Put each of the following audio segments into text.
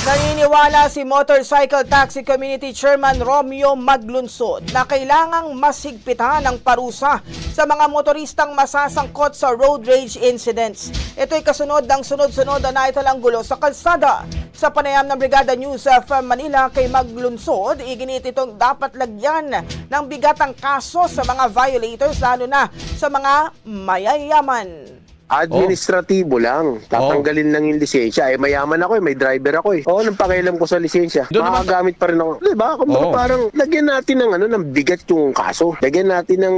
Naniniwala si Motorcycle Taxi Community Chairman Romeo Maglunsod na kailangang mas higpitan ang parusa sa mga motoristang masasangkot sa road rage incidents. Ito'y kasunod ng sunod-sunod na naitalang gulo sa kalsada. Sa panayam ng Brigada News from Manila kay Maglunsod, iginit itong dapat lagyan ng bigatang kaso sa mga violators lalo na sa mga mayayaman. Administratibo lang. Tatanggalin lang yung lisensya. Mayaman ako may driver ako nang pakialam ko sa lisensya. Makagamit pa rin ako. Diba? Kumbaga parang lagyan natin ng bigat yung kaso. Lagyan natin ng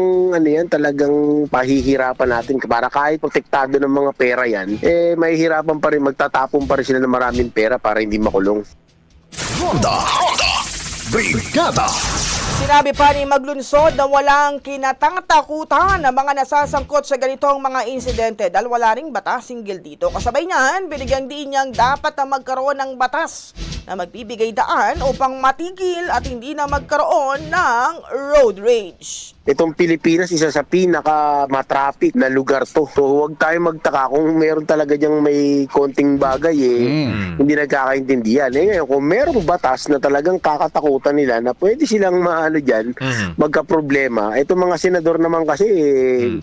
talagang pahihirapan natin para kahit protektado ng mga pera yan, mahihirapan pa rin, magtatapon pa rin sila ng maraming pera para hindi makulong. Ronda Brigada. Sinabi pa ni Maglunsod na walang kinatatakutan ng mga nasasangkot sa ganitong mga insidente dahil wala ring batas singgil dito. Kasabay niyan, binigyang diin niyang dapat na magkaroon ng batas na magbibigay daan upang matigil at hindi na magkaroon ng road rage. Itong Pilipinas, isa sa pinaka-matraffic na lugar to. So huwag tayo magtaka kung meron talaga diyang may konting bagay hindi nagkakaintindihan. Ngayon, kung merong batas na talagang kakatakutan nila na pwede silang dyan, magka-problema. Itong mga senador naman kasi,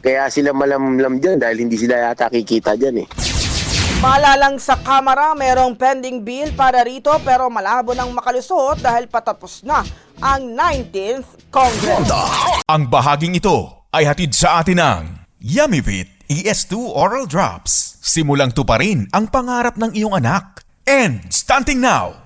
kaya sila malamlam dyan dahil hindi sila yata kikita dyan Malalang sa Kamara, merong pending bill para rito pero malabo nang makalusot dahil patapos na ang 19th Congress. Ang bahaging ito ay hatid sa atin ng Yummyvit ES2 Oral Drops. Simulang tuparin ang pangarap ng iyong anak. And stunting now,